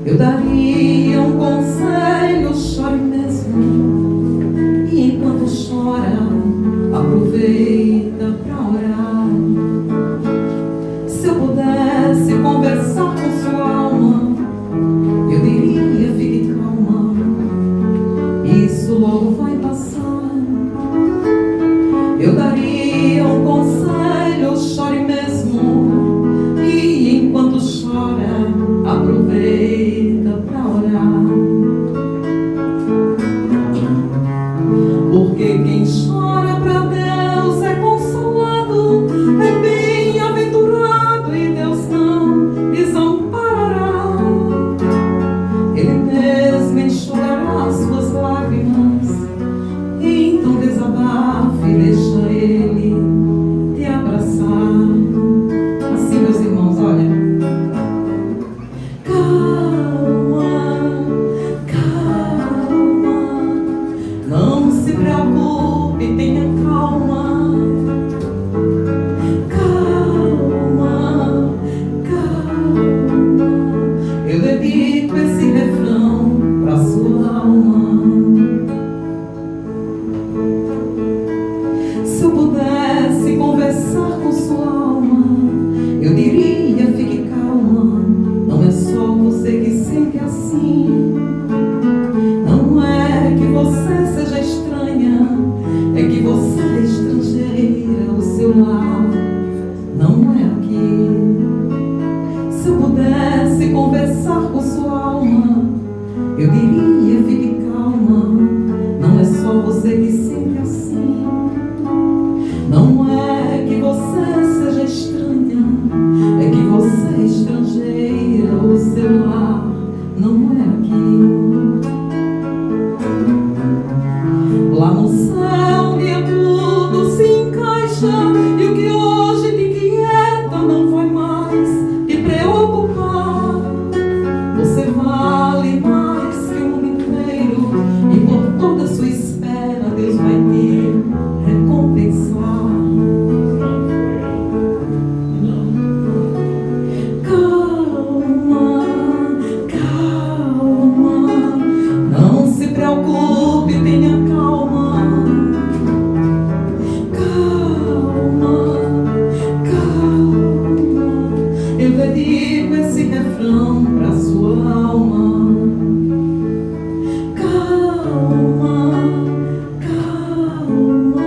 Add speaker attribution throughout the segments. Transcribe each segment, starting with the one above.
Speaker 1: Eu daria um conselho, chore mesmo. E enquanto chora, aproveita para orar. Se eu pudesse conversar com sua alma, eu diria, fique calma, isso logo vai passar. Eu daria um conselho, chore mesmo. E enquanto chora, aproveita para orar. Porque quem chora para Deus é consolado, é bem-aventurado e Deus não desamparará. Ele mesmo enxugará as suas lágrimas. Então desabafe, deixa Ele te abraçar. Assim, meus irmãos, olha. Calma, calma, não se preocupe, tenha calma. Calma, calma, eu dedico esse refrão pra sua alma. Se eu pudesse conversar com sua alma, eu diria, fique calma. Não é só você que sente assim. Não é que você seja estranha, é que você é estrangeira. O seu lar não é aqui. Se eu pudesse conversar com sua alma, eu diria, fique calma. Não é só você que sente assim. Não é que você seja estranha, é que você é estrangeira. O seu lar não é aqui. Lá no céu, um dia tudo se encaixa, e o que hoje te inquieta não vai mais te preocupar. Você vale mais que o mundo inteiro, e por toda a sua espera Deus vai te recompensar. Calma, calma, não se preocupe, tenha calma. Calma, calma, eu dedico esse refrão pra sua alma. Calma, calma,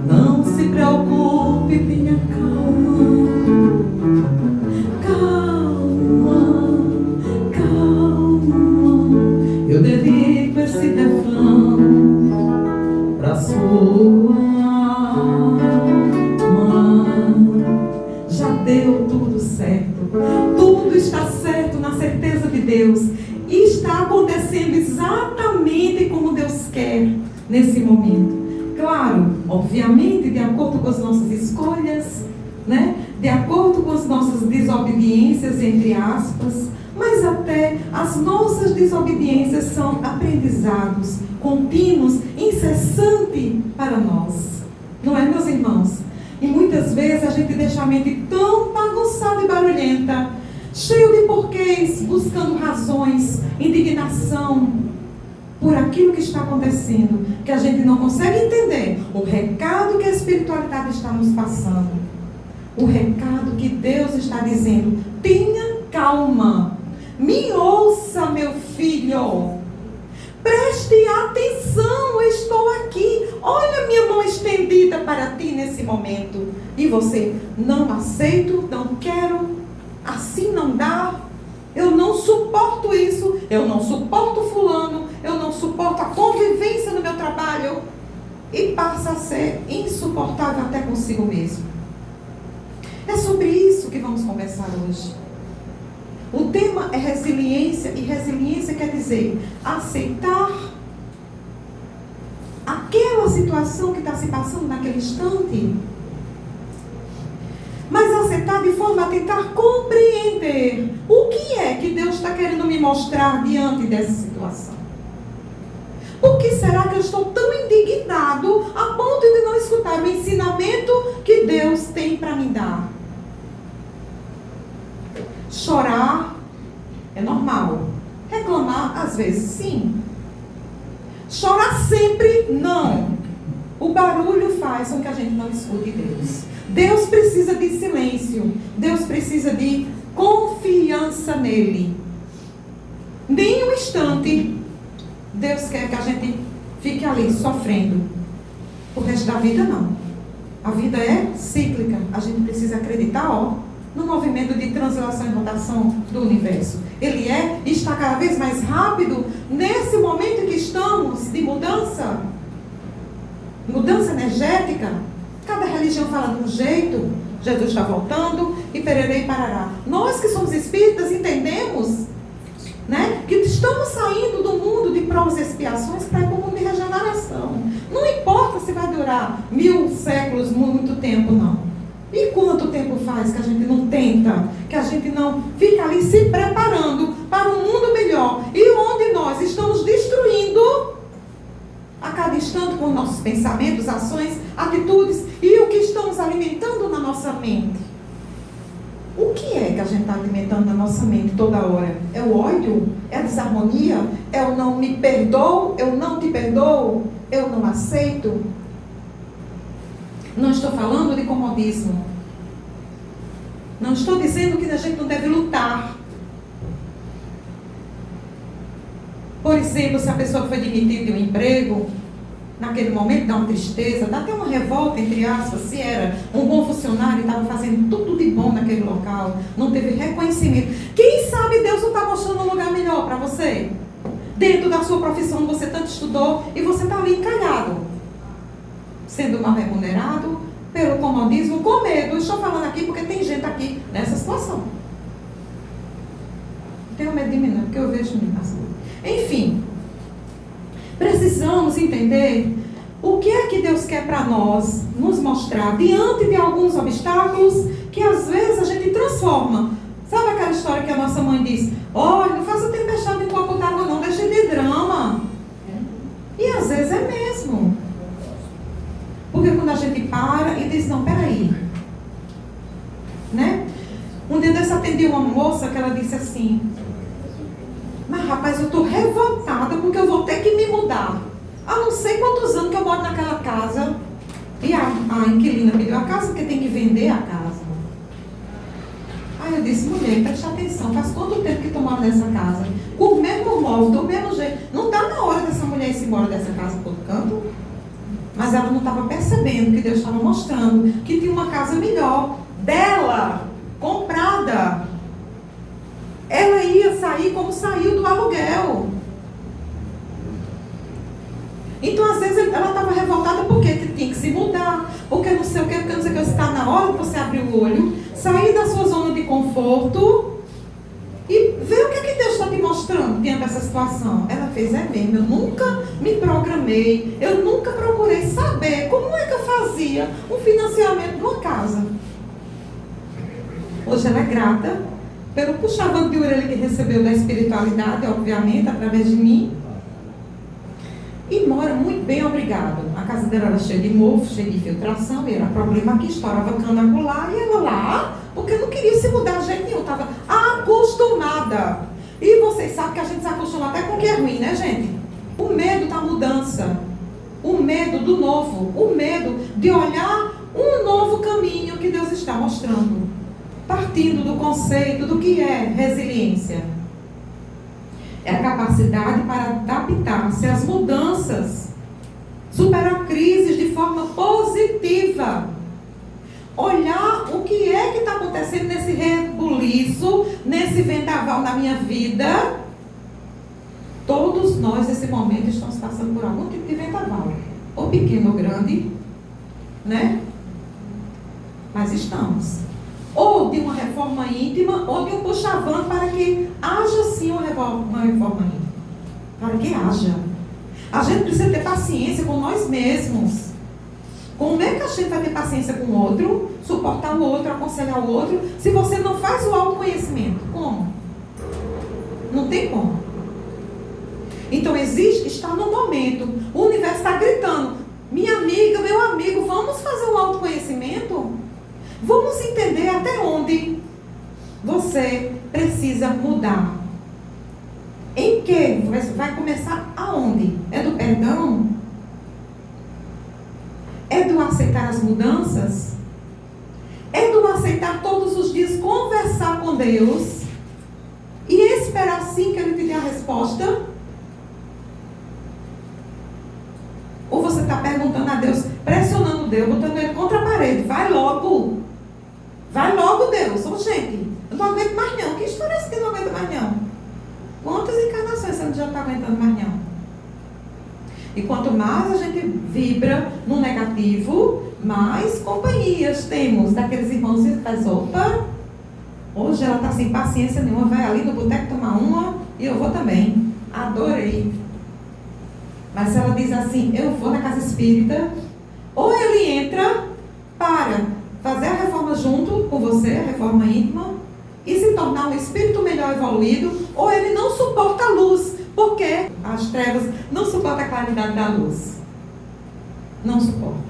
Speaker 1: não se preocupe, tenha calma. Calma, calma, eu dedico esse refrão pra sua alma. Já deu tudo certo. Tudo está certo na certeza de Deus. E está acontecendo exatamente como Deus quer nesse momento. Claro, obviamente, de acordo com as nossas escolhas, né? De acordo com as nossas desobediências, entre aspas, mas até as nossas desobediências são aprendizados contínuos, incessantes para nós. Não é, meus irmãos? E muitas vezes a gente deixa a mente tão bagunçada e barulhenta, cheio de porquês, buscando razões, indignação por aquilo que está acontecendo, que a gente não consegue entender o recado que a espiritualidade está nos passando. O recado que Deus está dizendo: tenha calma, me ouça, meu filho, preste atenção, eu estou aqui, olha minha mão estendida para ti nesse momento. E você: não aceito, não quero, assim não dá, eu não suporto isso, eu não suporto fulano, eu não suporto a convivência no meu trabalho, e passa a ser insuportável até consigo mesmo. É sobre isso que vamos conversar hoje. O tema é resiliência, e resiliência quer dizer aceitar aquela situação que está se passando naquele instante, mas aceitar de forma a tentar compreender o que é que Deus está querendo me mostrar diante dessa situação. Por que será que eu estou tão indignado a ponto de não escutar o ensinamento que Deus tem para me dar? Chorar é normal. Reclamar, às vezes, sim. Chorar sempre, não. O barulho faz com que a gente não escute Deus. Deus precisa de silêncio. Deus precisa de confiança nele. Nem um instante Deus quer que a gente fique ali sofrendo. O resto da vida não. A vida é cíclica. A gente precisa acreditar, no movimento de translação e rotação do universo. Ele está cada vez mais rápido nesse momento em que estamos de mudança energética. Cada religião fala de um jeito. Jesus está voltando e pererei parará. Nós que somos espíritas entendemos, né, que estamos saindo do mundo de provas e expiações para ir para o mundo de regeneração. Não importa se vai durar 1000 séculos, muito tempo, não. E quanto tempo faz que a gente não tenta, que a gente não fica ali se preparando para um mundo melhor, e onde nós estamos destruindo a cada instante com nossos pensamentos, ações, atitudes, e o que estamos alimentando na nossa mente? O que é que a gente está alimentando na nossa mente toda hora? É o ódio? É a desarmonia? É o não me perdoo? Eu não te perdoo? Eu não aceito? Não estou falando de comodismo. Não estou dizendo que a gente não deve lutar. Por exemplo, se a pessoa foi demitida de um emprego, naquele momento dá uma tristeza, dá até uma revolta, entre aspas, se era um bom funcionário e estava fazendo tudo de bom naquele local, não teve reconhecimento. Quem sabe Deus não está mostrando um lugar melhor para você? Dentro da sua profissão, você tanto estudou e você está ali encalhado, sendo mal remunerado, pelo comodismo, com medo. Estou falando aqui porque tem gente aqui nessa situação. Não tenho medo de mim não, porque eu vejo me passando. Enfim, precisamos entender o que é que Deus quer para nós nos mostrar diante de alguns obstáculos que às vezes a gente transforma. Sabe aquela história que a nossa mãe diz: olha, não faça tempestade em copo d'água não, deixa de drama. E às vezes é mesmo. Porque quando a gente para e diz: não, peraí, né? Um dia desse atendi uma moça que ela disse assim: mas rapaz, eu estou revoltada porque eu vou ter que me mudar. Há não sei quantos anos que eu moro naquela casa. E a inquilina me deu a casa porque tem que vender a casa. Aí eu disse: mulher, preste atenção, faz quanto tempo que tu mora nessa casa? Com o mesmo móvel, do mesmo jeito. Não está na hora dessa mulher ir embora dessa casa por canto? Mas ela não estava percebendo que Deus estava mostrando que tinha uma casa melhor dela, comprada. Ela ia sair como saiu do aluguel. Então, às vezes, ela estava revoltada porque tinha que se mudar, porque não sei o que, porque não sei o que. Está na hora de você abrir o olho, sair da sua zona de conforto e ver o que é que Deus está te mostrando diante dessa situação. Ela fez: é mesmo, eu nunca me programei, eu nunca procurei saber como é que eu fazia um financiamento de uma casa. Hoje ela é grata pelo puxavante de orelha que recebeu da espiritualidade, obviamente, através de mim. E mora muito bem, obrigado. A casa dela era cheia de mofo, cheia de filtração, e era problema aqui, estourava cano acolá, e ela lá, porque não queria se mudar de jeito nenhum, estava acostumada. E vocês sabem que a gente se acostuma até com o que é ruim, né, gente? O medo da mudança, o medo do novo, o medo de olhar um novo caminho que Deus está mostrando, partindo do conceito do que é resiliência. É a capacidade para adaptar-se às mudanças, superar crises de forma positiva, olhar o que é que está acontecendo nesse rebuliço, nesse vendaval na minha vida. Todos nós, nesse momento, estamos passando por algum tipo de vendaval, ou pequeno ou grande, né? Mas estamos. Ou de uma reforma íntima, ou de um puxavante para que haja sim uma reforma íntima. Para que haja. A gente precisa ter paciência com nós mesmos. Como é que a gente vai ter paciência com o outro, suportar o outro, aconselhar o outro, se você não faz o autoconhecimento? Como? Não tem como. Então está no momento. O universo está gritando: minha amiga, meu amigo, vamos fazer um autoconhecimento? Vamos entender até onde você precisa mudar. Em que? Vai começar aonde? É do perdão? É do aceitar as mudanças? É do aceitar todos os dias conversar com Deus e esperar sim que Ele te dê a resposta? Ou você está perguntando a Deus, pressionando Deus, botando Ele contra a parede? Vai logo! Vai logo, Deus! Ô, gente, eu não aguento mais não. Que história é essa que não aguenta mais não? Quantas encarnações você já está aguentando mais não? E quanto mais a gente vibra no negativo, mais companhias temos daqueles irmãos que faz, opa, hoje ela está sem paciência nenhuma, vai ali no boteco tomar uma e eu vou também. Adorei. Mas se ela diz assim, eu vou na casa espírita, ou ele entra para fazer a reforma junto com você, a reforma íntima, e se tornar um espírito melhor evoluído, ou ele não suporta a luz, porque as trevas não suportam a claridade da luz. Não suporta.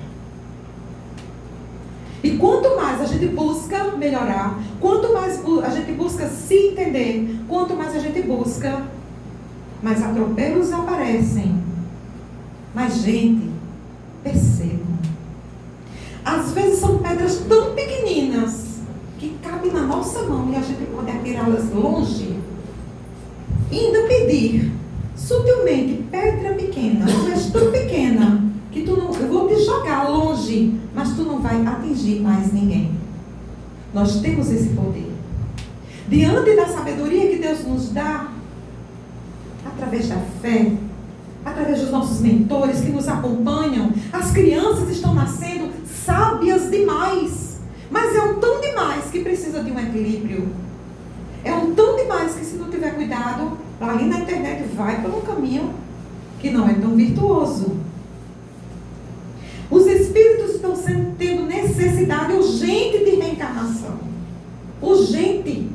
Speaker 1: E quanto mais a gente busca melhorar, quanto mais a gente busca se entender, quanto mais a gente busca, mais atropelos aparecem. Mas, gente, percebam. Às vezes são pedras tão pequeninas que cabem na nossa mão e a gente pode atirá-las longe. E ainda pedir, sutilmente, pedra pequena, tu és tão pequena que tu não, eu vou te jogar longe, mas tu não vai atingir mais ninguém. Nós temos esse poder. Diante da sabedoria que Deus nos dá, através da fé, através dos nossos mentores que nos acompanham, as crianças estão nascendo sábias demais. Mas é um tão demais que precisa de um equilíbrio. É um tão demais que, se não tiver cuidado, ali na internet vai por um caminho que não é tão virtuoso. Os espíritos estão tendo necessidade urgente de reencarnação. Urgente.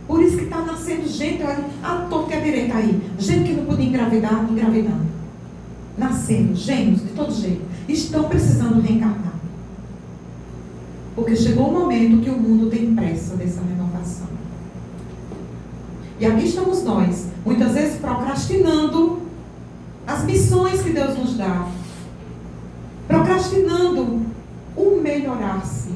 Speaker 1: Por isso que está nascendo gente, olha, à torta e à direita aí. Gente que não podia engravidar, engravidando. Nascendo, gênios, de todo jeito. Estão precisando reencarnar. Porque chegou o momento que o mundo tem pressa dessa renovação. E aqui estamos nós, muitas vezes procrastinando as missões que Deus nos dá. Procrastinando o melhorar-se.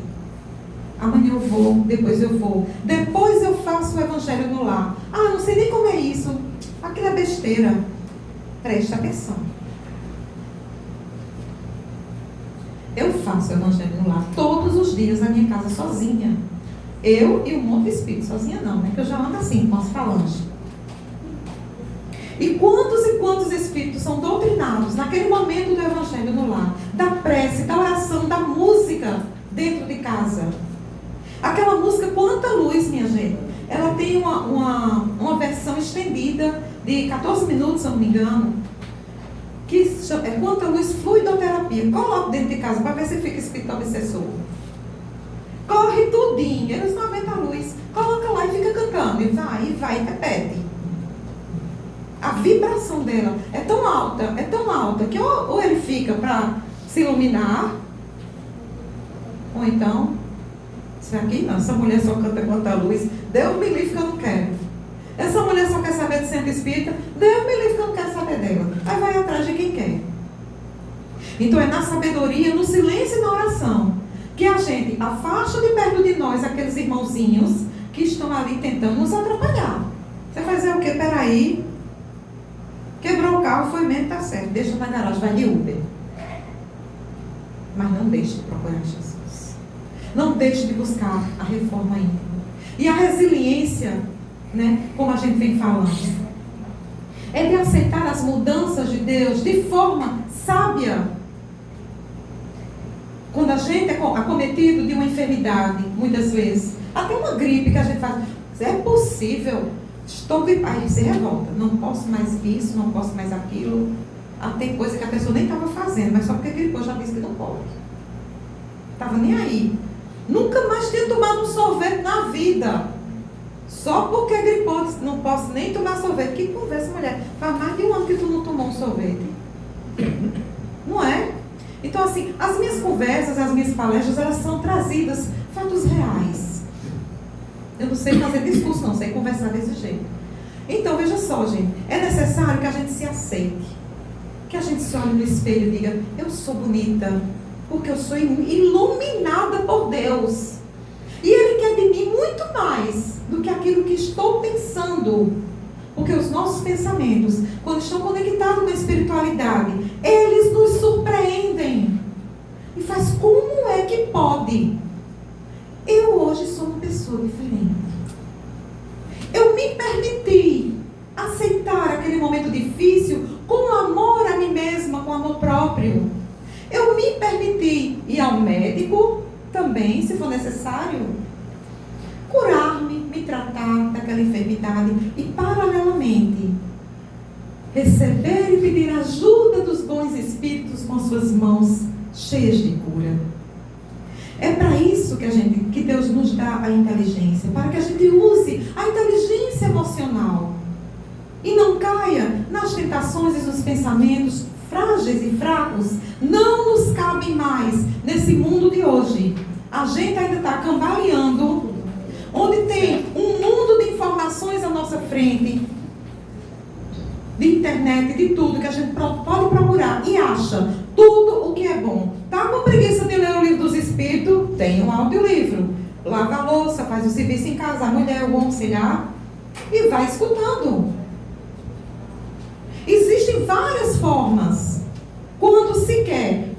Speaker 1: Amanhã eu vou, depois eu vou. Depois eu faço o evangelho no lar. Ah, não sei nem como é isso. Aquilo é besteira. Preste atenção. Eu faço o evangelho no lar todos os dias na minha casa sozinha. Eu e um monte de espírito. Sozinha não, né? Que eu já ando assim, com as falanges. E quantos espíritos são doutrinados naquele momento do evangelho no lar, da prece, da oração, da música dentro de casa. Aquela música Quanta Luz, minha gente, ela tem uma versão estendida de 14 minutos, se eu não me engano, que é Quanta Luz Fluidoterapia. Coloca dentro de casa para ver se fica espírito obsessor. Corre tudinho, eles não aguentam a luz. Coloca lá e fica cantando. E vai, repete. A vibração dela é tão alta, que ou ele fica para se iluminar, ou então, isso aqui não, essa mulher só canta Quanta Luz, Deus me livre que eu não quero. Essa mulher só quer saber de centro espírita, Deus me livre que eu não quero saber dela. Aí vai atrás de quem quer. Então é na sabedoria, no silêncio e na oração, que a gente afasta de perto de nós aqueles irmãozinhos que estão ali tentando nos atrapalhar. Você vai fazer o quê? Peraí. Quebrou o carro, foi mesmo, tá certo. Deixa na garagem, vai de Uber. Mas não deixe de procurar Jesus. Não deixe de buscar a reforma íntima. E a resiliência, né, como a gente vem falando, é de aceitar as mudanças de Deus de forma sábia. Quando a gente é acometido de uma enfermidade, muitas vezes, até uma gripe que a gente faz, é possível, estou gripado, aí você revolta, não posso mais isso, não posso mais aquilo. Tem coisa que a pessoa nem estava fazendo, mas só porque gripou já disse que não pode. Estava nem aí. Nunca mais tinha tomado um sorvete na vida. Só porque gripou, não posso nem tomar sorvete. Que conversa, mulher? Faz mais de um ano que tu não tomou um sorvete. Não é? Então, assim, as minhas conversas, as minhas palestras, elas são trazidas fatos reais. Eu não sei fazer discurso, não sei conversar desse jeito. Então, veja só, gente. É necessário que a gente se aceite. Que a gente se olhe no espelho e diga, eu sou bonita, porque eu sou iluminada por Deus. E Ele quer de mim muito mais do que aquilo que estou pensando. Porque os nossos pensamentos, quando estão conectados com a espiritualidade, eles nos surpreendem. E faz como é que pode? Eu hoje sou uma pessoa diferente. Eu me permiti aceitar aquele momento difícil com amor a mim mesma, com amor próprio. Eu me permiti ir ao médico também, se for necessário, curar-me, me tratar daquela enfermidade e, paralelamente, receber e pedir ajuda dos bons espíritos com suas mãos cheias de cura. É para isso que Deus nos dá a inteligência, para que a gente use a inteligência emocional e não caia nas tentações e nos pensamentos frágeis e fracos. Não nos cabem mais nesse mundo de hoje. A gente ainda está cambaleando, onde tem um mundo de informações à nossa frente, de internet, de tudo que a gente pode procurar e acha tudo o que é bom. Tá com preguiça de ler o livro dos Espíritos? Tem um audiolivro. Lava a louça, faz o serviço em casa, a mulher, o homem, sei lá, e vai escutando. Existem várias formas quando se quer.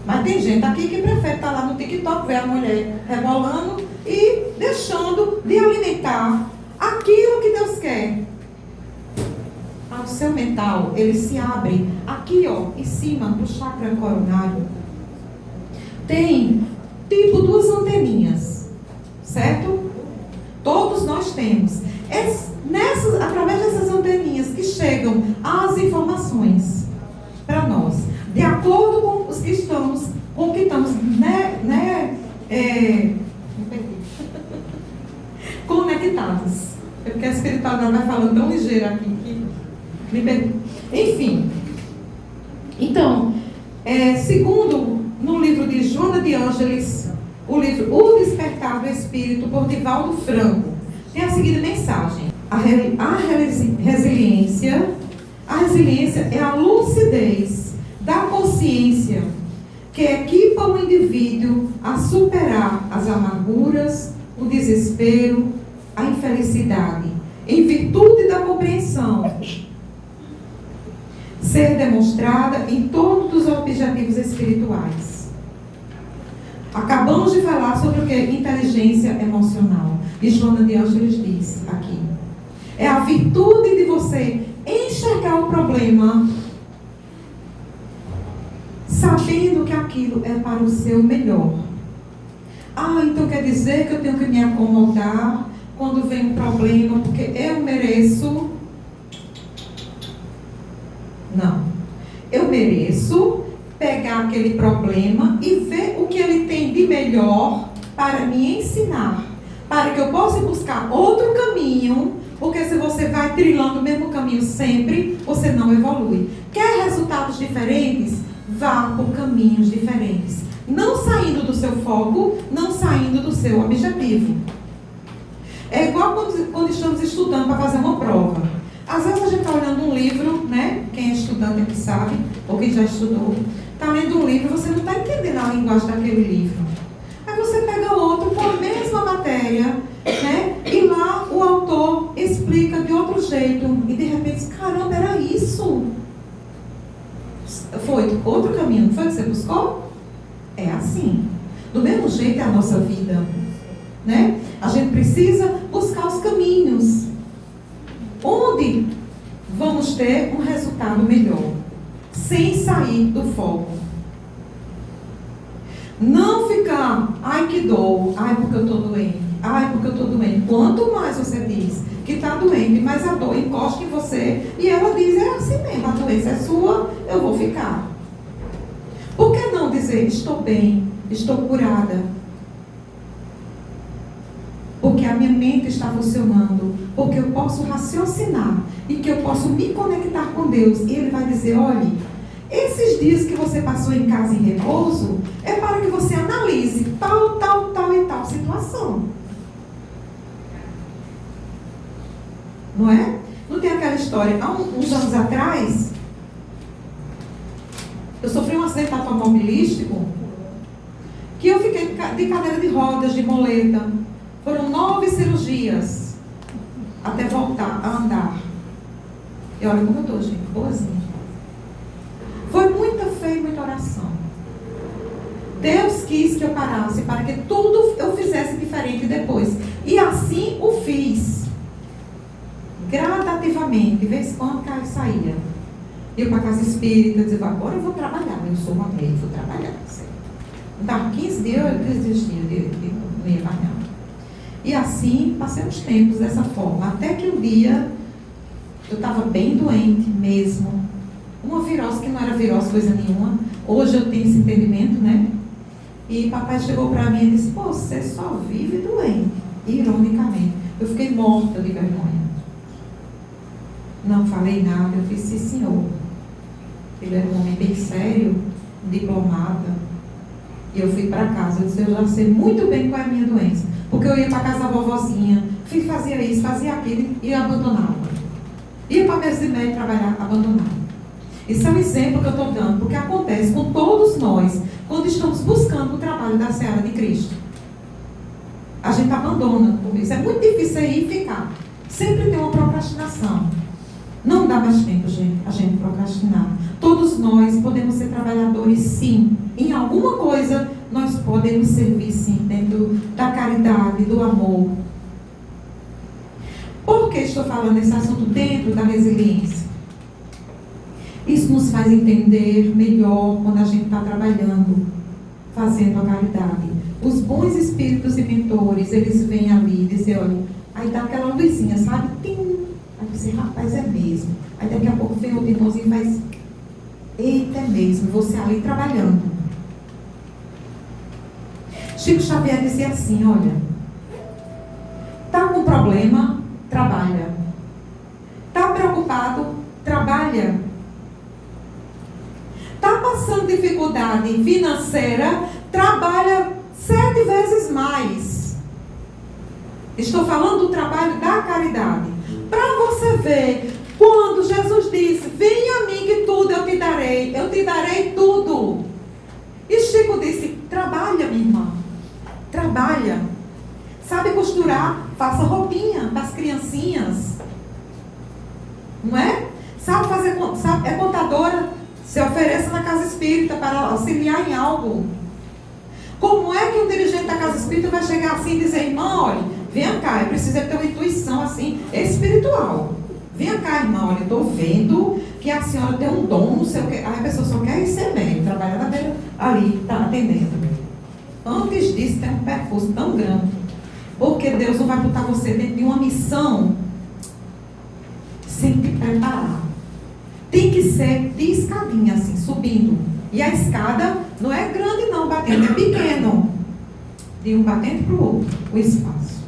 Speaker 1: Mas tem gente aqui que prefere estar lá no TikTok, ver a mulher rebolando e deixando de alimentar aquilo que Deus quer. O seu mental, ele se abre aqui, ó, em cima do chakra coronário. Tem tipo 2 anteninhas, certo? Todos nós temos. Através dessas anteninhas que chegam as informações para nós, de acordo com os que estamos, conectados. É porque a espiritualidade vai falando tão ligeira aqui que me perdi. Enfim. Então, segundo no livro de Joana de Ângeles, o livro O Despertar do Espírito, por Divaldo Franco, tem a seguinte mensagem: a resiliência é a lucidez da consciência que equipa o indivíduo a superar as amarguras, o desespero, a infelicidade, em virtude da compreensão ser demonstrada em todos os objetivos espirituais. Acabamos de falar sobre o que é inteligência emocional. E Joana de Ângeles diz aqui: é a virtude de você enxergar o problema sabendo que aquilo é para o seu melhor. Então quer dizer que eu tenho que me acomodar quando vem um problema porque eu mereço? Não. Eu mereço pegar aquele problema e ver o que ele tem de melhor para me ensinar, para que eu possa buscar outro caminho, porque se você vai trilhando o mesmo caminho sempre, você não evolui. Quer resultados diferentes? Vá por caminhos diferentes, não saindo do seu foco, não saindo do seu objetivo. É igual quando estamos estudando para fazer uma prova. Às vezes a gente está olhando um livro, né? Quem é estudante aqui sabe, ou quem já estudou, está lendo um livro, você não está entendendo a linguagem daquele livro. Aí você pega outro com a mesma matéria, né? E lá o autor explica de outro jeito. E de repente, caramba, era isso? Foi outro caminho, não foi que você buscou? É assim. Do mesmo jeito é a nossa vida, né? A gente precisa buscar os caminhos onde vamos ter um resultado melhor, sem sair do foco. Não ficar, ai que dor, ai porque eu estou doente, ai porque eu estou doente. Quanto mais você diz que está doente, mais a dor encosta em você e ela diz, é assim mesmo, a doença é sua, eu vou ficar. Por que não dizer, estou bem, estou curada? Porque a minha mente está funcionando, porque eu posso raciocinar e que eu posso me conectar com Deus. E Ele vai dizer, olhe, esses dias que você passou em casa em repouso, é para que você analise tal e tal situação. Não é? Não tem aquela história. Há uns anos atrás, eu sofri um acidente automobilístico que eu fiquei de cadeira de rodas, de muleta. Foram 9 cirurgias até voltar a andar. E olha como eu estou, gente, boazinha. Foi muita fé e muita oração. Deus quis que eu parasse para que tudo eu fizesse diferente depois. E assim o fiz. Gradativamente, de vez em quando caio e saía. Ia para a casa espírita, dizia, agora eu vou trabalhar. Eu sou uma mulher, vou trabalhar. Estava 15 dias, eu desistia, não ia mais nada. E assim, passei os tempos dessa forma. Até que um dia, eu estava bem doente mesmo. Uma virose que não era virose, coisa nenhuma. Hoje eu tenho esse entendimento, né? E papai chegou para mim e disse, pô, você só vive doente. Ironicamente. Eu fiquei morta de vergonha. Não falei nada, eu disse, sim, senhor. Ele era um homem bem sério, diplomata. E eu fui para casa, eu disse, eu já sei muito bem qual é a minha doença. Porque eu ia para casa da vovozinha, fazia isso, fazia aquilo e abandonava. Ia para a mesa de médico trabalhar, abandonava. Isso é um exemplo que eu estou dando, porque acontece com todos nós, quando estamos buscando o trabalho da seara de Cristo. A gente abandona por isso. É muito difícil aí ficar. Sempre tem uma procrastinação. Não dá mais tempo, gente, a gente procrastinar. Todos nós podemos ser trabalhadores, sim. Em alguma coisa, nós podemos servir, sim, dentro da caridade, do amor. Por que estou falando desse assunto dentro da resiliência? Isso nos faz entender melhor quando a gente está trabalhando, fazendo a caridade. Os bons espíritos e mentores, eles vêm ali e dizem, olha, aí dá aquela luzinha, sabe? Tim! Aí você, rapaz, é mesmo. Aí daqui a pouco vem outro irmãozinho e faz, eita, é mesmo, você ali trabalhando. Chico Xavier dizia assim, olha, tá com problema, trabalha. Tá preocupado, trabalha. Tá passando dificuldade financeira, trabalha 7 vezes mais. Estou falando do trabalho da caridade. Para você ver, quando Jesus disse, venha a mim que tudo eu te darei tudo. E Chico disse, trabalha, minha irmã, trabalha. Sabe costurar? Faça roupinha para as criancinhas. Não é? Sabe fazer, é contadora? Se ofereça na casa espírita para auxiliar em algo. Como é que um dirigente da casa espírita vai chegar assim e dizer, irmão, olha, venha cá, eu preciso ter uma intuição assim, espiritual. Venha cá, irmão, olha, eu estou vendo que a senhora tem um dom, não sei o que. Aí a pessoa só quer ser médico, trabalhar na beira ali, está atendendo. Antes disso, tem um percurso tão grande. Porque Deus não vai botar você dentro de uma missão sem te preparar. Tem que ser de escadinha, assim, subindo. E a escada não é grande não, batendo, é pequeno. De um batente para o outro, o espaço.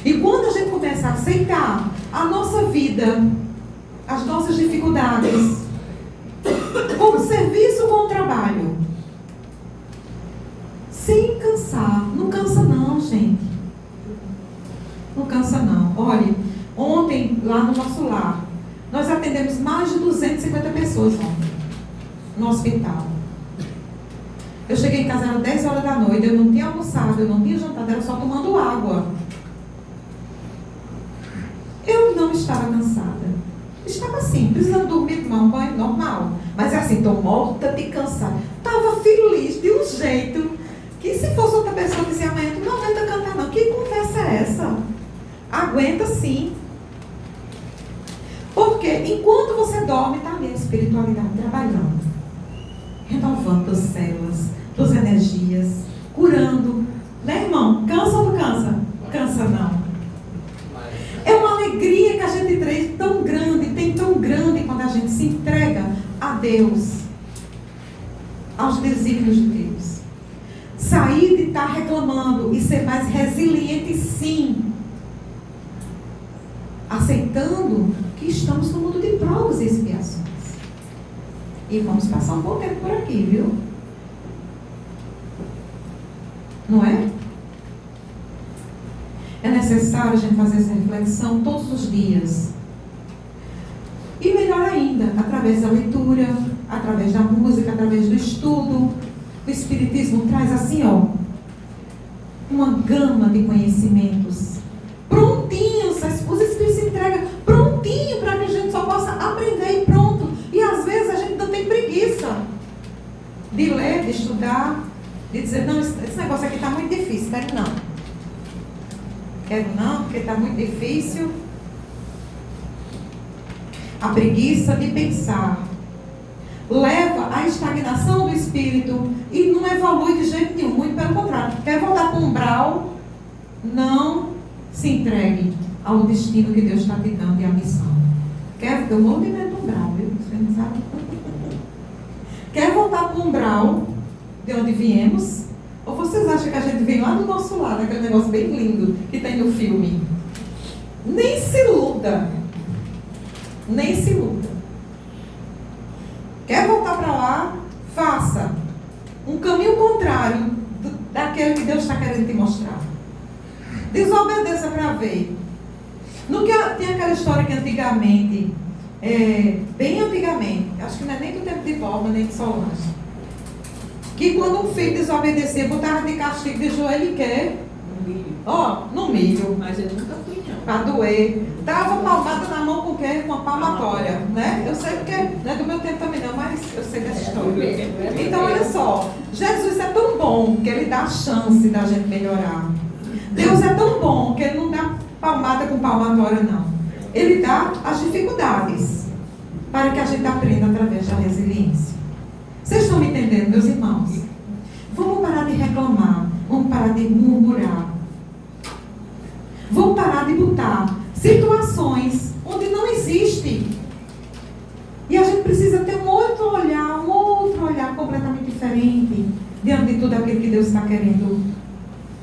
Speaker 1: E quando a gente começa a aceitar a nossa vida, as nossas dificuldades, como serviço com o trabalho, sem cansar, não cansa não, gente. Não cansa não. Olha, ontem, lá no nosso lar, nós atendemos mais de 250 pessoas ontem, no hospital. Eu cheguei em casa, era 10 horas da noite, eu não tinha almoçado, eu não tinha jantado, era só tomando água. Eu não estava cansada. Estava assim, precisando dormir, tomar um banho normal. Mas assim, estou morta de cansar. Estava feliz de um jeito que se fosse outra pessoa dizia amanhã, tu não aguenta cantar não. Que conversa é essa? Aguenta sim. Porque enquanto você dorme, está ali a espiritualidade trabalhando. Renovando as células, as energias, curando. Né, irmão? Cansa ou não cansa? Cansa não. É uma alegria que a gente tem tão grande quando a gente se entrega a Deus, aos desígnios de Deus. Sair de estar reclamando e ser mais resiliente, sim. Aceitando que estamos no mundo de provas e expiações. E vamos passar um bom tempo por aqui, viu? Não é? É necessário a gente fazer essa reflexão todos os dias. E melhor ainda, através da leitura, através da música, através do estudo. O Espiritismo traz assim, ó, uma gama de conhecimentos prontinhos. Os Espíritos se entregam prontinho para que a gente só possa aprender e pronto. E às vezes a gente não tem preguiça de ler, de estudar, de dizer, não, esse negócio aqui está muito difícil, quero não. Quero não, porque está muito difícil. A preguiça de pensar leva à estagnação do espírito e não evolui de jeito nenhum, muito pelo contrário. Quer voltar para o umbral? Não se entregue ao destino que Deus está te dando e à missão. Quer? Eu morro de medo do umbral, viu? Você não sabe? Quer voltar para o umbral de onde viemos? Ou vocês acham que a gente vem lá do nosso lado, aquele negócio bem lindo que tem no filme? Nem se iluda. Nem se iluda. Quer voltar para lá? Faça um caminho contrário daquele que Deus está querendo te mostrar. Desobedeça para ver. Não que tem aquela história que antigamente, bem antigamente, acho que não é nem do tempo de Valma, nem de Solange, que quando um filho desobedecer, botava de castigo de joelho e quê? No milho.
Speaker 2: Mas eu nunca fui, não.
Speaker 1: Para doer. Dava palmada na mão com o quê? Com a palmatória, né? Eu sei porque, não é do meu tempo também não, mas eu sei dessa história. Então, olha só, Jesus é tão bom que Ele dá a chance da gente melhorar. Deus é tão bom que Ele não dá palmada com palmatória, não. Ele dá as dificuldades para que a gente aprenda através da resiliência. Vocês estão me entendendo, meus irmãos? Vamos parar de reclamar, vamos parar de murmurar. Vamos parar de botar situações onde não existe. E a gente precisa ter um outro olhar completamente diferente diante de tudo aquilo que Deus está querendo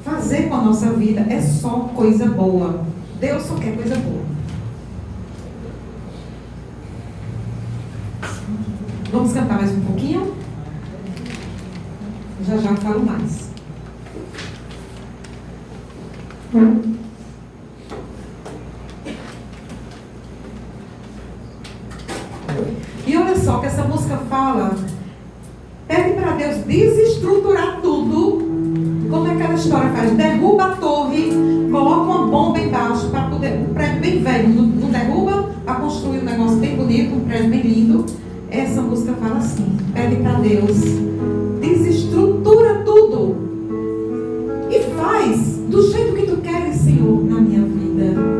Speaker 1: fazer com a nossa vida. É só coisa boa. Deus só quer coisa boa. Vamos cantar mais um pouquinho? Já falo mais. E olha só que essa música fala, pede para Deus desestruturar tudo, como é que aquela história faz, derruba a torre, coloca uma bomba embaixo para poder, um prédio bem velho, não derruba, para construir um negócio bem bonito, um prédio bem lindo. Essa música fala assim, pede para Deus, desestrutura tudo e faz do jeito que tu queres, Senhor, na minha vida.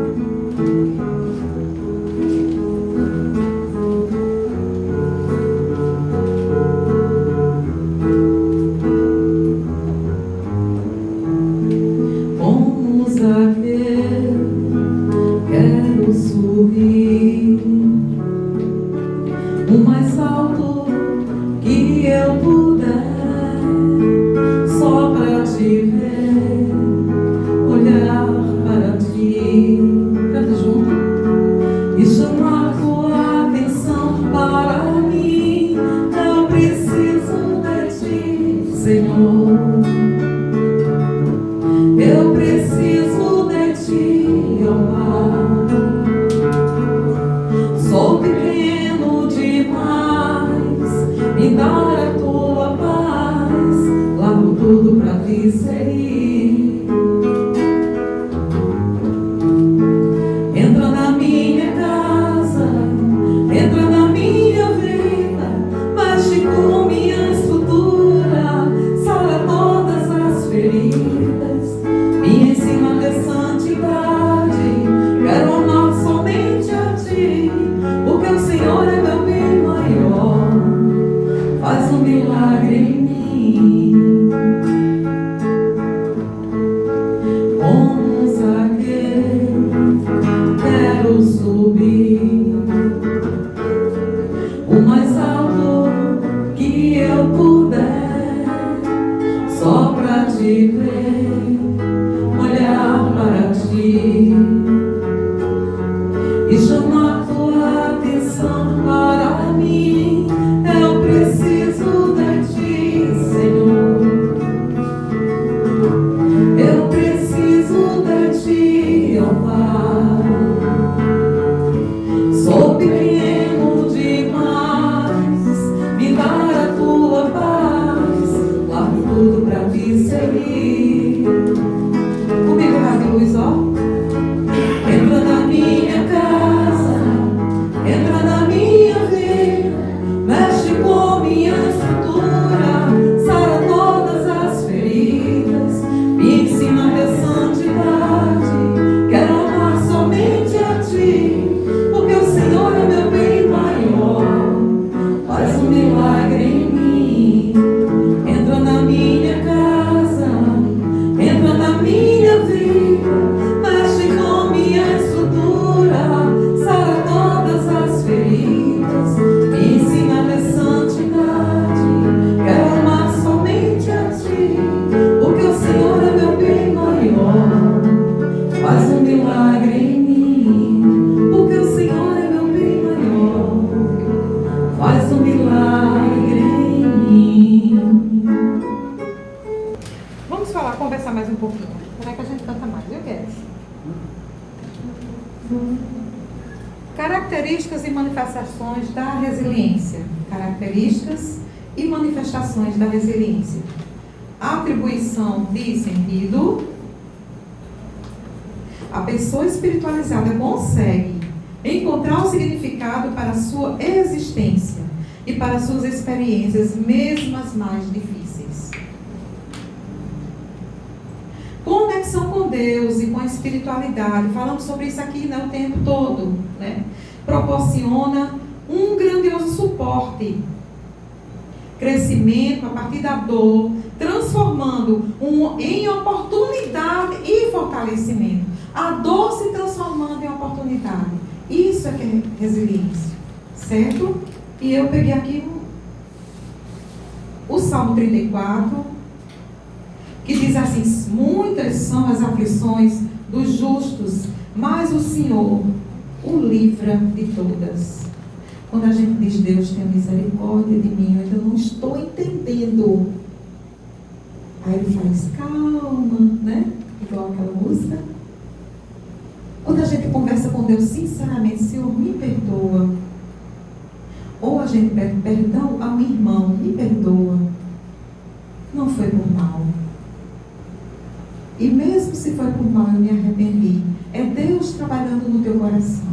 Speaker 3: O mais alto que eu puder, só para te ver, olhar para ti, canta junto, e chamar tua atenção para mim. Eu preciso de ti, Senhor. Eu preciso de ti, ó Pai. Sou pequeno demais, me dar a tua paz, largo tudo pra te seguir. Entra na minha casa, entra na minha vida, mexe com minha estrutura, sara todas as feridas, me ensina a ter santidade, quero amar somente a ti, porque o Senhor é meu bem maior, faz um milagre em mim. Como Zaqueu, quero subir o mais alto que eu puder, só pra te ver, olhar para ti. faz um milagre em mim, porque o Senhor é meu bem maior. Faz um milagre em mim.
Speaker 1: Vamos conversar mais um pouquinho. Como é que a gente canta mais? Eu quero. Características e manifestações da resiliência. Características e manifestações da resiliência. Atribuição de sentido. A pessoa espiritualizada consegue encontrar o significado para a sua existência e para as suas experiências, mesmo as mais difíceis. Conexão com Deus e com a espiritualidade, falamos sobre isso aqui, né, o tempo todo, né? Proporciona um grandioso suporte, crescimento a partir da dor, transformando em oportunidade e fortalecimento. A dor se transformando em oportunidade. Isso é que é resiliência, certo? E eu peguei aqui o Salmo 34, que diz assim: muitas são as aflições dos justos, mas o Senhor o livra de todas. Quando a gente diz Deus tem misericórdia de mim, eu ainda não estou entendendo. Aí ele faz calma, né? Igual aquela música. Quando a gente conversa com Deus sinceramente, Senhor, me perdoa. Ou a gente pede perdão ao irmão, me perdoa. Não foi por mal. E mesmo se foi por mal, eu me arrependi. É Deus trabalhando no teu coração.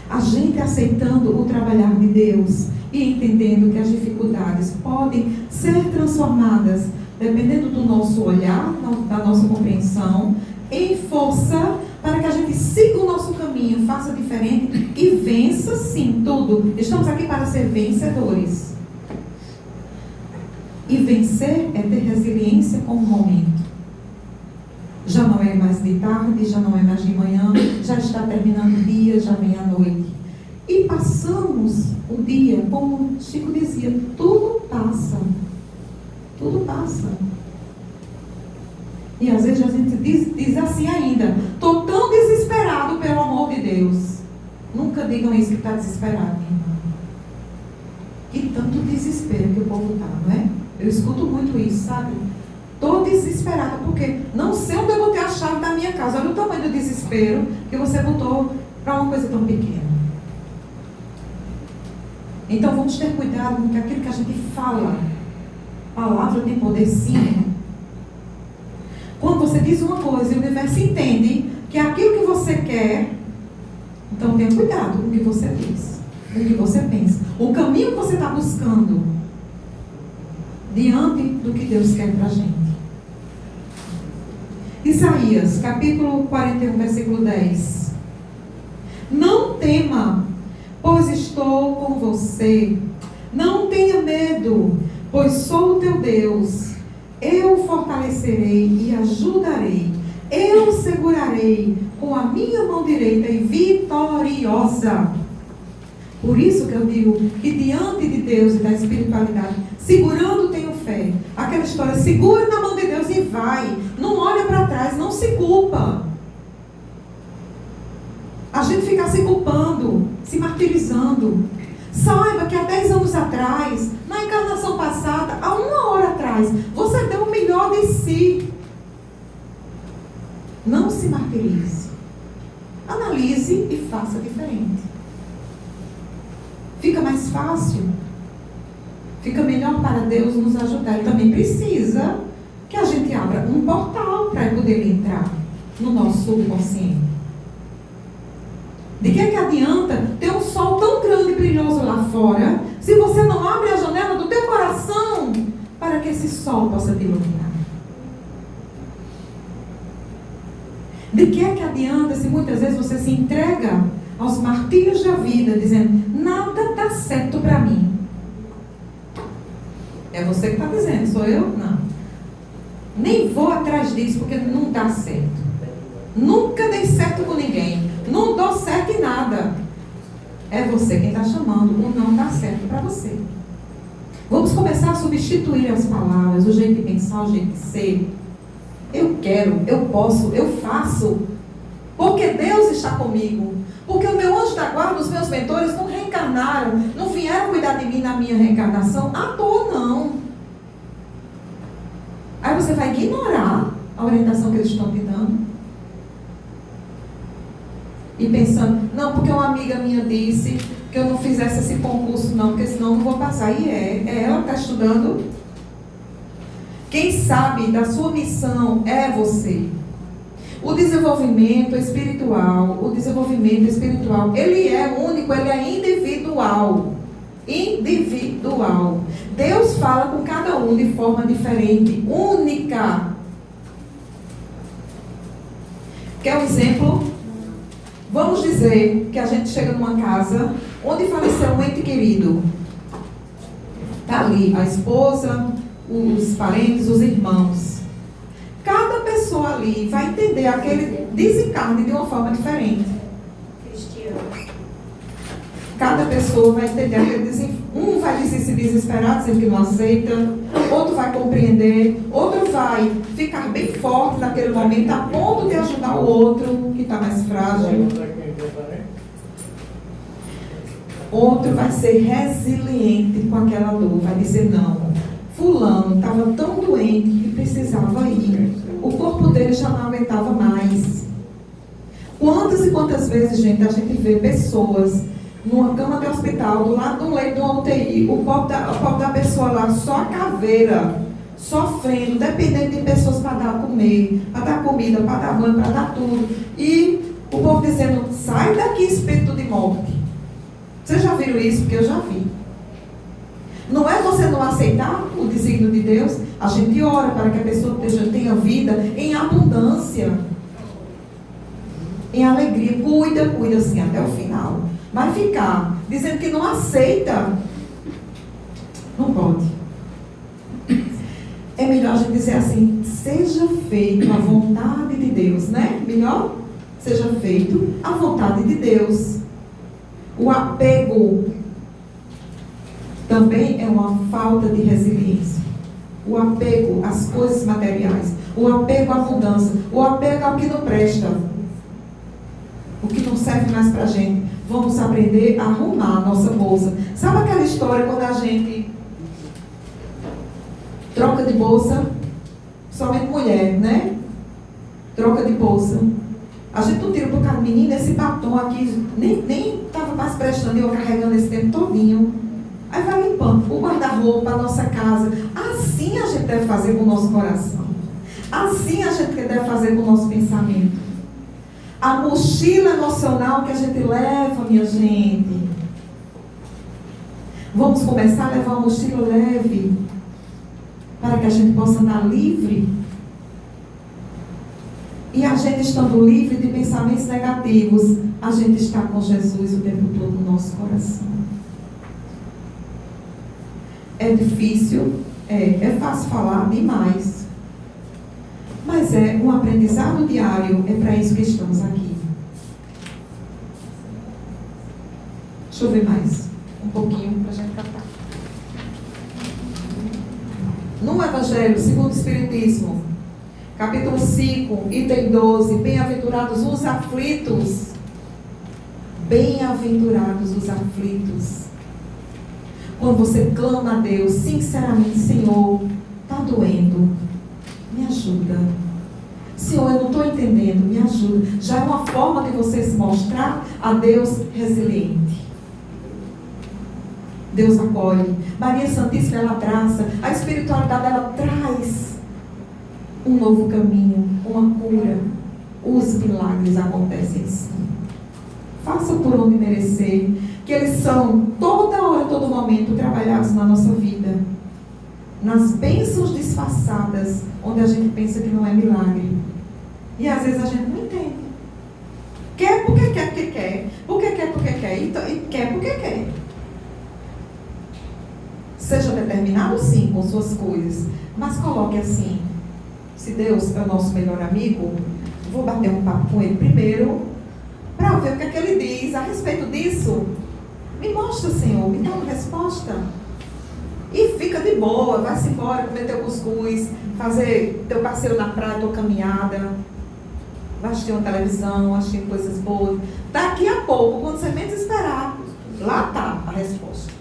Speaker 1: A gente aceitando o trabalhar de Deus e entendendo que as dificuldades podem ser transformadas, dependendo do nosso olhar, da nossa compreensão, em força para que a gente siga o nosso caminho, faça diferente e vença sim tudo. Estamos aqui para ser vencedores. E vencer é ter resiliência com o momento. Já não é mais de tarde, já não é mais de manhã, já está terminando o dia, já vem a noite. E passamos o dia, como Chico dizia, tudo passa. Tudo passa. E às vezes a gente diz assim ainda: estou tão desesperado pelo amor de Deus. Nunca digam isso que está desesperado, minha irmã. Que tanto desespero que o povo está, não é? Eu escuto muito isso, sabe? Estou desesperada porque não sei onde eu botei a chave da minha casa. Olha o tamanho do desespero que você botou para uma coisa tão pequena. Então vamos ter cuidado com aquilo que a gente fala. A palavra tem poder sim. Quando você diz uma coisa e o universo entende que é aquilo que você quer, então tenha cuidado com o que você diz, com o que você pensa. O caminho que você está buscando diante do que Deus quer para a gente. Isaías, capítulo 41, versículo 10. Não tema, pois estou com você. Não tenha medo, pois sou o teu Deus. Eu o fortalecerei e ajudarei. Eu o segurarei com a minha mão direita e vitoriosa. Por isso que eu digo que diante de Deus e da espiritualidade, segurando tenho fé. Aquela história, segura na mão de Deus e vai. Não olha para trás, não se culpa. A gente fica se culpando, se martirizando. Saiba que há 10 anos atrás, na encarnação passada, há 1 hora atrás, você deu o melhor de si. Não se martirize. Analise e faça diferente. Fica mais fácil. Fica melhor para Deus nos ajudar. Ele também precisa que a gente abra um portal para poder entrar no nosso subconsciente. De que adianta ter um sol tão grande e brilhoso lá fora, se você não abre a janela do teu coração para que esse sol possa te iluminar? De que adianta se muitas vezes você se entrega aos martírios da vida, dizendo, nada está certo para mim? É você que está dizendo, sou eu? Não. Nem vou atrás disso porque não dá certo. Nunca dei certo com ninguém. Não dou certo em nada. É você quem está chamando o não dá certo para você. Vamos começar a substituir as palavras, o jeito de pensar, o jeito de ser. Eu quero, eu posso, eu faço. Porque Deus está comigo. Porque o meu anjo da guarda, os meus mentores não reencarnaram, não vieram cuidar de mim na minha reencarnação à toa, não. Aí você vai ignorar a orientação que eles estão te dando. E pensando, não, porque uma amiga minha disse que eu não fizesse esse concurso não, porque senão eu não vou passar. E é ela que está estudando. Quem sabe da sua missão é você. O desenvolvimento espiritual, ele é único, ele é individual. Individual. Deus fala com cada um de forma diferente, única. Quer um exemplo? Vamos dizer que a gente chega numa casa onde faleceu um ente querido. Está ali a esposa, os parentes, os irmãos. Cada pessoa ali vai entender aquele desencarne de uma forma diferente. Cada pessoa vai entender aquele desencarne. Um vai se desesperar, dizendo que não aceita. Outro vai compreender. Outro vai ficar bem forte naquele momento, a ponto de ajudar o outro que está mais frágil. Outro vai ser resiliente com aquela dor. Vai dizer, não, fulano estava tão doente que precisava ir. O corpo dele já não aguentava mais. Quantas e quantas vezes, gente, a gente vê pessoas numa cama de hospital, do lado de um leito de uma UTI, o pobre da pessoa lá, só a caveira, sofrendo, dependendo de pessoas para dar a comer, para dar comida, para dar banho, para dar tudo. E o povo dizendo, sai daqui, espírito de morte. Vocês já viram isso? Porque eu já vi. Não é você não aceitar o desígnio de Deus. A gente ora para que a pessoa tenha vida em abundância, em alegria. Cuida assim até o final. Mas ficar dizendo que não aceita, não pode. É melhor a gente dizer assim, seja feito a vontade de Deus, né? Melhor? Seja feito a vontade de Deus. O apego também é uma falta de resiliência. O apego às coisas materiais. O apego à mudança. O apego ao que não presta. O que não serve mais pra gente. Vamos aprender a arrumar a nossa bolsa. Sabe aquela história quando a gente troca de bolsa? Somente mulher, né? Troca de bolsa. A gente não tira pro cara, menina, esse batom aqui nem estava mais prestando, eu carregando esse tempo todinho. Aí vai limpando o guarda-roupa, a nossa casa. Assim a gente deve fazer com o nosso coração. Assim a gente deve fazer com o nosso pensamento. A mochila emocional que a gente leva, minha gente. Vamos começar a levar uma mochila leve, para que a gente possa andar livre. E a gente estando livre de pensamentos negativos, a gente está com Jesus o tempo todo no nosso coração. É difícil, é fácil falar demais. Mas é um aprendizado diário, é para isso que estamos aqui. Deixa eu ver mais um pouquinho para a gente captar. No Evangelho segundo o Espiritismo, capítulo 5, item 12, bem-aventurados os aflitos. Bem-aventurados os aflitos. Quando você clama a Deus, sinceramente, Senhor, está doendo, me ajuda. Senhor, eu não estou entendendo, me ajuda. Já é uma forma de você se mostrar a Deus resiliente. Deus acolhe. Maria Santíssima, ela abraça. A espiritualidade, ela traz um novo caminho, uma cura. Os milagres acontecem sim. Faça por onde merecer. Que eles são toda hora, todo momento trabalhados na nossa vida. Nas bênçãos disfarçadas, onde a gente pensa que não é milagre. E às vezes a gente não entende. Quer porque quer, porque quer. Porque quer, porque quer. E quer porque quer. Seja determinado sim com suas coisas. Mas coloque assim. Se Deus é o nosso melhor amigo, vou bater um papo com ele primeiro, para ver o que é que ele diz a respeito disso. Me mostra, Senhor, me dá uma resposta. E fica de boa, vai-se embora, comer teu cuscuz, fazer teu passeio na praia, tua caminhada. vai assistir uma televisão, assistir coisas boas. Daqui a pouco, quando você menos esperar, lá está a resposta.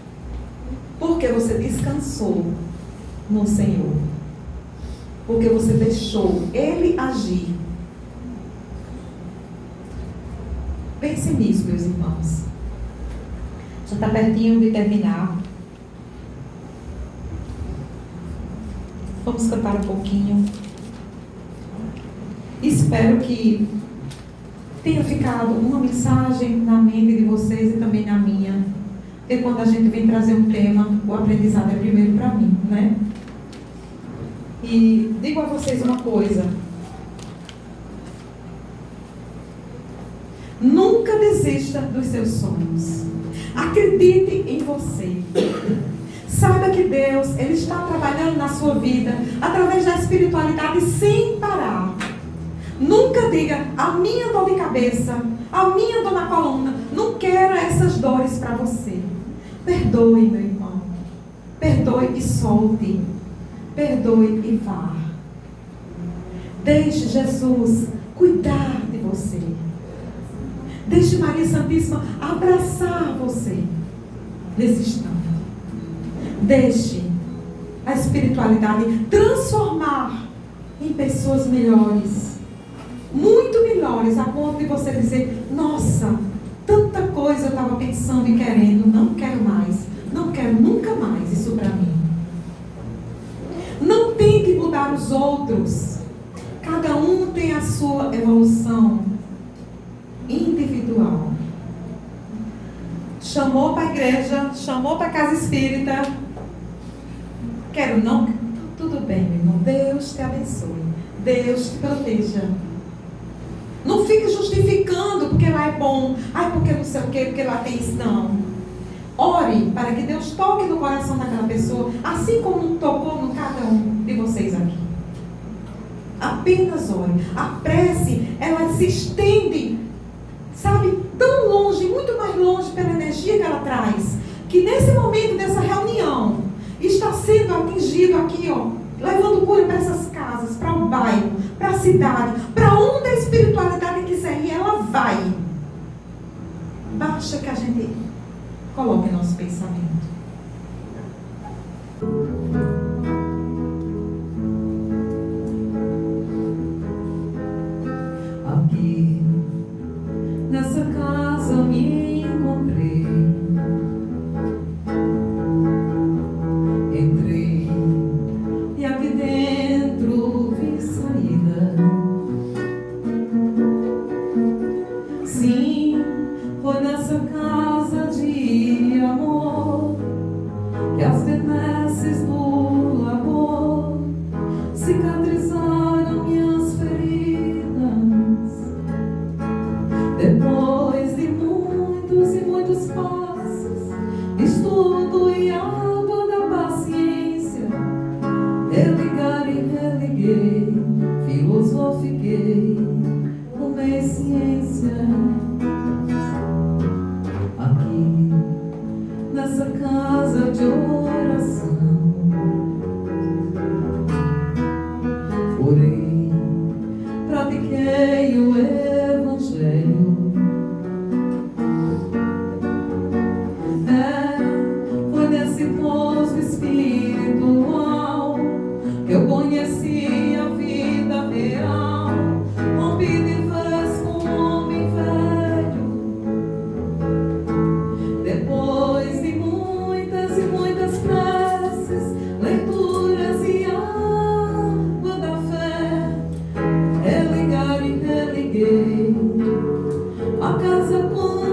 Speaker 1: Porque você descansou no Senhor. Porque você deixou Ele agir. Pense nisso, meus irmãos. Já está pertinho de terminar. Vamos cantar um pouquinho. Espero que tenha ficado uma mensagem na mente de vocês e também na minha. Porque quando a gente vem trazer um tema, o aprendizado é primeiro para mim, né? E digo a vocês uma coisa. Nunca desista dos seus sonhos. Acredite em você. Saiba que Deus, Ele está trabalhando na sua vida através da espiritualidade sem parar. Nunca diga, a minha dor de cabeça, a minha dor na coluna, não quero essas dores para você. Perdoe, meu irmão. Perdoe e solte. Perdoe e vá. Deixe Jesus cuidar de você. Deixe Maria Santíssima abraçar você nesse instante. Deixe a espiritualidade transformar em pessoas melhores. Muito melhores, a ponto de você dizer, nossa, tanta coisa eu estava pensando e querendo, não quero mais, não quero nunca mais isso para mim. Não tente mudar os outros. Cada um tem a sua evolução individual. Chamou para a igreja, chamou para a casa espírita. Quero não? Tudo bem, meu irmão. Deus te abençoe. Deus te proteja. Não fique justificando porque lá é bom. Ai, porque não sei o quê, porque lá tem isso. Não. Ore para que Deus toque no coração daquela pessoa, assim como tocou no cada um de vocês aqui. Apenas ore. A prece, ela se estende, sabe, tão longe, muito mais longe pela energia que ela traz, que nesse momento dessa reunião, está sendo atingido aqui, ó, levando cura para essas casas, para o bairro, para a cidade, para onde a espiritualidade quiser ir, ela vai. Basta que a gente coloque nosso pensamento.
Speaker 3: Aqui, nessa casa me encontrei. Entrei e aqui dentro vi saída. Sim, foi nessa casa de amor que as benesses do labor cicatrizaram minhas feridas. Depois de muitos e muitos passos, estudo e água da paciência, religar e religuei, filosofiquei, tomei ciência. Aqui, nessa casa de oração, orei, pratiquei o Evangelho. Foi nesse poço espiritual que eu conheci a vida real. Rompi de vez com um homem velho. Depois de muitas e muitas preces, leituras e água da fé, religar e religuei a casa quando